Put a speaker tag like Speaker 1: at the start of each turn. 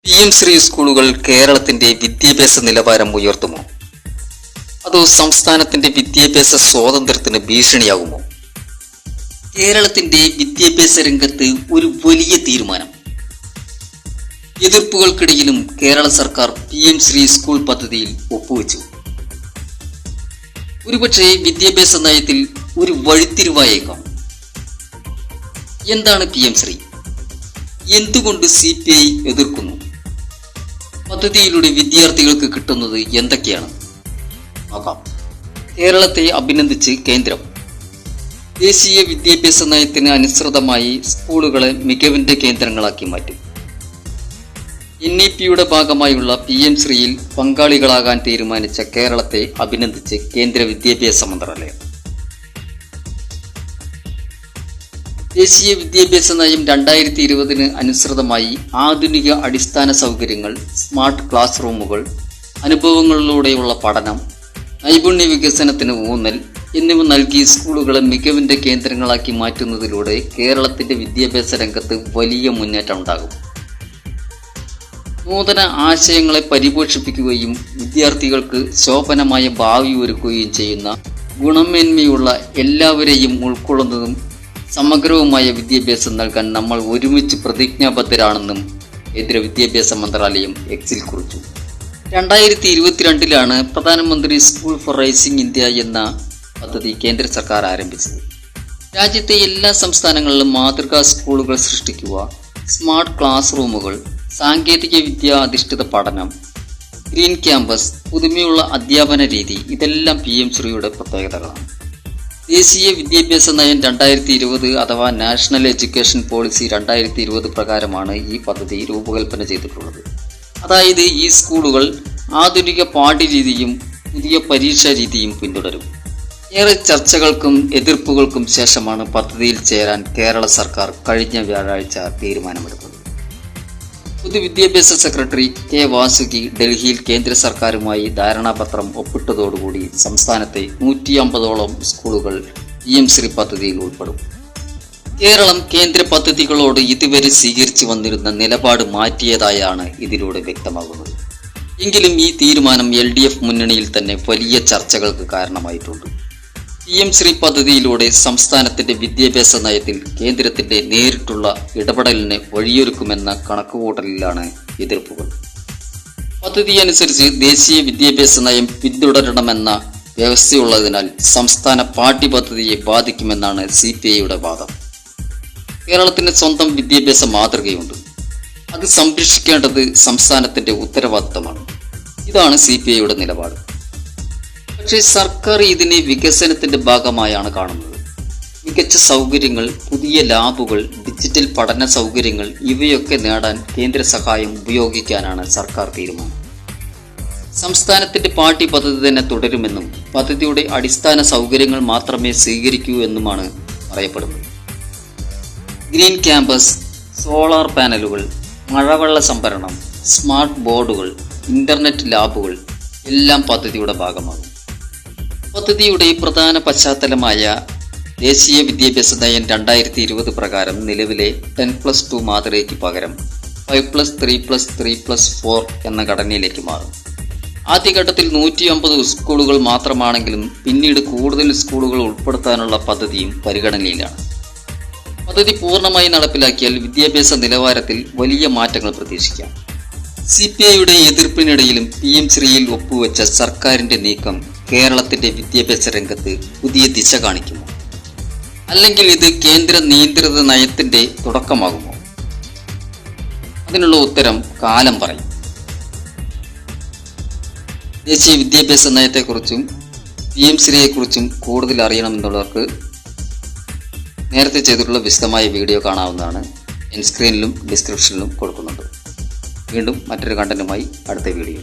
Speaker 1: PM Shri സ്കൂളുകൾ കേരളത്തിന്റെ വിദ്യാഭ്യാസ നിലവാരം ഉയർത്തുമോ? അതോ സംസ്ഥാനത്തിന്റെ വിദ്യാഭ്യാസ സ്വാതന്ത്ര്യത്തിന് ഭീഷണിയാകുമോ? കേരളത്തിന്റെ വിദ്യാഭ്യാസ രംഗത്ത് ഒരു വലിയ തീരുമാനം. എതിർപ്പുകൾക്കിടയിലും കേരള സർക്കാർ PM ശ്രീ സ്കൂൾ പദ്ധതിയിൽ ഒപ്പുവെച്ചു. ഒരുപക്ഷെ വിദ്യാഭ്യാസ നയത്തിൽ ഒരു വഴിത്തിരിവായേക്കാം. എന്താണ് PM ശ്രീ? എന്തുകൊണ്ട് CPI എതിർക്കുന്നു? പദ്ധതിയിലൂടെ വിദ്യാർത്ഥികൾക്ക് കിട്ടുന്നത് എന്തൊക്കെയാണ് നോക്കാം. കേരളത്തെ അഭിനന്ദിച്ച് കേന്ദ്രം. ദേശീയ വിദ്യാഭ്യാസ നയത്തിന് അനുസൃതമായി സ്കൂളുകളെ മികവിന്റെ കേന്ദ്രങ്ങളാക്കി മാറ്റും. NEP-യുടെ ഭാഗമായുള്ള PM ശ്രീയിൽ പങ്കാളികളാകാൻ തീരുമാനിച്ച കേരളത്തെ അഭിനന്ദിച്ച് കേന്ദ്ര വിദ്യാഭ്യാസ മന്ത്രാലയം. ദേശീയ വിദ്യാഭ്യാസ നയം 2020 അനുസൃതമായി ആധുനിക അടിസ്ഥാന സൗകര്യങ്ങൾ, സ്മാർട്ട് ക്ലാസ് റൂമുകൾ, അനുഭവങ്ങളിലൂടെയുള്ള പഠനം, നൈപുണ്യ വികസനത്തിന് ഊന്നൽ എന്നിവ നൽകി സ്കൂളുകളെ മികവിന്റെ കേന്ദ്രങ്ങളാക്കി മാറ്റുന്നതിലൂടെ കേരളത്തിന്റെ വിദ്യാഭ്യാസ രംഗത്ത് വലിയ മുന്നേറ്റം ഉണ്ടാകും. നൂതന ആശയങ്ങളെ പരിപോഷിപ്പിക്കുകയും വിദ്യാർത്ഥികൾക്ക് ശോഭനമായ ഭാവി ഒരുക്കുകയും ചെയ്യുന്ന ഗുണമേന്മയുള്ള, എല്ലാവരെയും ഉൾക്കൊള്ളുന്നതും സമഗ്രവുമായ വിദ്യാഭ്യാസം നൽകാൻ നമ്മൾ ഒരുമിച്ച് പ്രതിജ്ഞാബദ്ധരാണെന്നും കേന്ദ്ര വിദ്യാഭ്യാസ മന്ത്രാലയം എക്സിൽ കുറിച്ചു. 2022 പ്രധാനമന്ത്രി സ്കൂൾ ഫോർ റൈസിംഗ് ഇന്ത്യ എന്ന പദ്ധതി കേന്ദ്ര സർക്കാർ ആരംഭിച്ചത്. രാജ്യത്തെ എല്ലാ സംസ്ഥാനങ്ങളിലും മാതൃകാ സ്കൂളുകൾ സൃഷ്ടിക്കുക, സ്മാർട്ട് ക്ലാസ് റൂമുകൾ, സാങ്കേതിക വിദ്യ അധിഷ്ഠിത പഠനം, ഗ്രീൻ ക്യാമ്പസ്, പുതുമയുള്ള അധ്യാപന രീതി, ഇതെല്ലാം PM ശ്രീയുടെ പ്രത്യേകതകളാണ്. ദേശീയ വിദ്യാഭ്യാസ നയം 2020 അഥവാ നാഷണൽ എഡ്യൂക്കേഷൻ പോളിസി 2020 പ്രകാരമാണ് ഈ പദ്ധതി രൂപകൽപ്പന ചെയ്തിട്ടുള്ളത്. അതായത് ഈ സ്കൂളുകൾ ആധുനിക പാഠ്യരീതിയും പുതിയ പരീക്ഷാ രീതിയും പിന്തുടരും. ഏറെ ചർച്ചകൾക്കും എതിർപ്പുകൾക്കും ശേഷമാണ് പദ്ധതിയിൽ ചേരാൻ കേരള സർക്കാർ കഴിഞ്ഞ വ്യാഴാഴ്ച തീരുമാനമെടുത്തത്. പൊതുവിദ്യാഭ്യാസ സെക്രട്ടറി K. വാസുകി ഡൽഹിയിൽ കേന്ദ്ര സർക്കാരുമായി ധാരണാപത്രം ഒപ്പിട്ടതോടുകൂടി സംസ്ഥാനത്തെ 150ഓളം സ്കൂളുകൾ PM ശ്രീ പദ്ധതിയിൽ ഉൾപ്പെടും. കേരളം കേന്ദ്ര പദ്ധതികളോട് ഇതുവരെ സ്വീകരിച്ചു വന്നിരുന്ന നിലപാട് മാറ്റിയതായാണ് ഇതിലൂടെ വ്യക്തമാകുന്നത്. എങ്കിലും ഈ തീരുമാനം LDF മുന്നണിയിൽ തന്നെ വലിയ ചർച്ചകൾക്ക് കാരണമായിട്ടുണ്ട്. PM ശ്രീ പദ്ധതിയിലൂടെ സംസ്ഥാനത്തിന്റെ വിദ്യാഭ്യാസ നയത്തിൽ കേന്ദ്രത്തിന്റെ നേരിട്ടുള്ള ഇടപെടലിന് വഴിയൊരുക്കുമെന്ന കണക്കുകൂട്ടലിലാണ് എതിർപ്പുകൾ. പദ്ധതി അനുസരിച്ച് ദേശീയ വിദ്യാഭ്യാസ നയം പിന്തുടരണമെന്ന വ്യവസ്ഥയുള്ളതിനാൽ സംസ്ഥാന പാഠ്യപദ്ധതിയെ ബാധിക്കുമെന്നാണ് CPIയുടെ വാദം. കേരളത്തിന് സ്വന്തം വിദ്യാഭ്യാസ മാതൃകയുണ്ട്. അത് സംരക്ഷിക്കേണ്ടത് സംസ്ഥാനത്തിന്റെ ഉത്തരവാദിത്തമാണ്. ഇതാണ് CPIയുടെ നിലപാട്. പക്ഷേ സർക്കാർ ഇതിനെ വികസനത്തിന്റെ ഭാഗമായാണ് കാണുന്നത്. മികച്ച സൗകര്യങ്ങൾ, പുതിയ ലാബുകൾ, ഡിജിറ്റൽ പഠന സൗകര്യങ്ങൾ ഇവയൊക്കെ നേടാൻ കേന്ദ്ര സഹായം ഉപയോഗിക്കാനാണ് സർക്കാർ തീരുമാനം. സംസ്ഥാനത്തിന്റെ പാഠ്യപദ്ധതി തന്നെ തുടരുമെന്നും പദ്ധതിയുടെ അടിസ്ഥാന സൗകര്യങ്ങൾ മാത്രമേ സ്വീകരിക്കൂ എന്നുമാണ് പറയപ്പെടുന്നത്. ഗ്രീൻ ക്യാമ്പസ്, സോളാർ പാനലുകൾ, മഴവെള്ള സംഭരണം, സ്മാർട്ട് ബോർഡുകൾ, ഇന്റർനെറ്റ് ലാബുകൾ എല്ലാം പദ്ധതിയുടെ ഭാഗമാകും. പദ്ധതിയുടെ പ്രധാന പശ്ചാത്തലമായ ദേശീയ വിദ്യാഭ്യാസ നയം 2020 പ്രകാരം നിലവിലെ 10+2 മാതൃകയ്ക്ക് പകരം 5+3+3+4 എന്ന ഘടനയിലേക്ക് മാറും. ആദ്യഘട്ടത്തിൽ 150 സ്കൂളുകൾ മാത്രമാണെങ്കിലും പിന്നീട് കൂടുതൽ സ്കൂളുകൾ ഉൾപ്പെടുത്താനുള്ള പദ്ധതിയും പരിഗണനയിലാണ്. പദ്ധതി പൂർണ്ണമായി നടപ്പിലാക്കിയാൽ വിദ്യാഭ്യാസ നിലവാരത്തിൽ വലിയ മാറ്റങ്ങൾ പ്രതീക്ഷിക്കാം. CPIയുടെ എതിർപ്പിനിടയിലും PM ശ്രീയിൽ ഒപ്പുവെച്ച സർക്കാരിന്റെ നീക്കം കേരളത്തിന്റെ വിദ്യാഭ്യാസ രംഗത്ത് പുതിയ ദിശ കാണിക്കുമോ? അല്ലെങ്കിൽ ഇത് കേന്ദ്ര നിയന്ത്രിത നയത്തിന്റെ തുടക്കമാകുമോ? അതിനുള്ള ഉത്തരം കാലം പറയും. ദേശീയ വിദ്യാഭ്യാസ നയത്തെക്കുറിച്ചും PM ശ്രീയെക്കുറിച്ചും കൂടുതൽ അറിയണമെന്നുള്ളവർക്ക് നേരത്തെ ചെയ്തിട്ടുള്ള വിശദമായ വീഡിയോ കാണാവുന്നതാണ്. എൻ സ്ക്രീനിലും ഡിസ്ക്രിപ്ഷനിലും കൊടുക്കുന്നുണ്ട്. വീണ്ടും മറ്റൊരു കണ്ടന്റുമായി അടുത്ത വീഡിയോ.